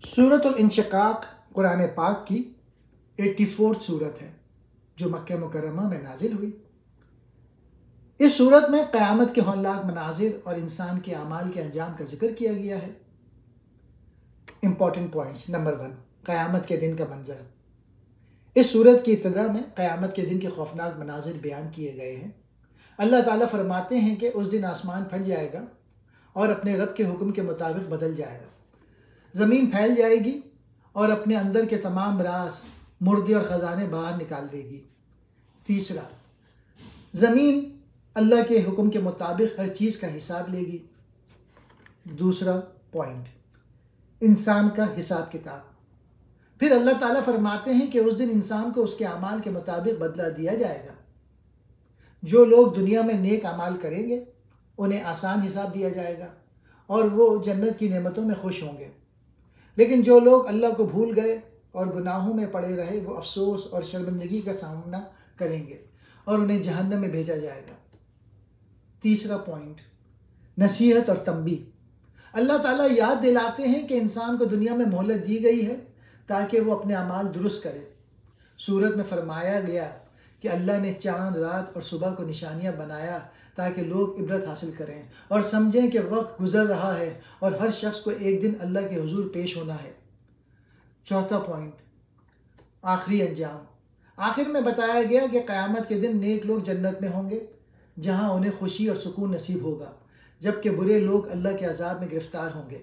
سورۃ الانشقاق قرآن پاک کی 84 سورت ہے جو مکہ مکرمہ میں نازل ہوئی۔ اس سورت میں قیامت کے ہولناک مناظر اور انسان کے اعمال کے انجام کا ذکر کیا گیا ہے۔ Important points. نمبر 1، قیامت کے دن کا منظر۔ اس سورت کی ابتدا میں قیامت کے دن کے خوفناک مناظر بیان کیے گئے ہیں۔ اللہ تعالیٰ فرماتے ہیں کہ اس دن آسمان پھٹ جائے گا اور اپنے رب کے حکم کے مطابق بدل جائے گا۔ زمین پھیل جائے گی اور اپنے اندر کے تمام راز، مردے اور خزانے باہر نکال دے گی۔ تیسرا، زمین اللہ کے حکم کے مطابق ہر چیز کا حساب لے گی۔ دوسرا پوائنٹ، انسان کا حساب کتاب۔ پھر اللہ تعالیٰ فرماتے ہیں کہ اس دن انسان کو اس کے اعمال کے مطابق بدلہ دیا جائے گا۔ جو لوگ دنیا میں نیک اعمال کریں گے انہیں آسان حساب دیا جائے گا اور وہ جنت کی نعمتوں میں خوش ہوں گے، لیکن جو لوگ اللہ کو بھول گئے اور گناہوں میں پڑے رہے وہ افسوس اور شرمندگی کا سامنا کریں گے اور انہیں جہنم میں بھیجا جائے گا۔ تیسرا پوائنٹ، نصیحت اور تنبیہ۔ اللہ تعالیٰ یاد دلاتے ہیں کہ انسان کو دنیا میں مہلت دی گئی ہے تاکہ وہ اپنے اعمال درست کرے۔ سورت میں فرمایا گیا کہ اللہ نے چاند، رات اور صبح کو نشانیاں بنایا تاکہ لوگ عبرت حاصل کریں اور سمجھیں کہ وقت گزر رہا ہے اور ہر شخص کو ایک دن اللہ کے حضور پیش ہونا ہے۔ چوتھا پوائنٹ، آخری انجام۔ آخر میں بتایا گیا کہ قیامت کے دن نیک لوگ جنت میں ہوں گے جہاں انہیں خوشی اور سکون نصیب ہوگا، جبکہ برے لوگ اللہ کے عذاب میں گرفتار ہوں گے۔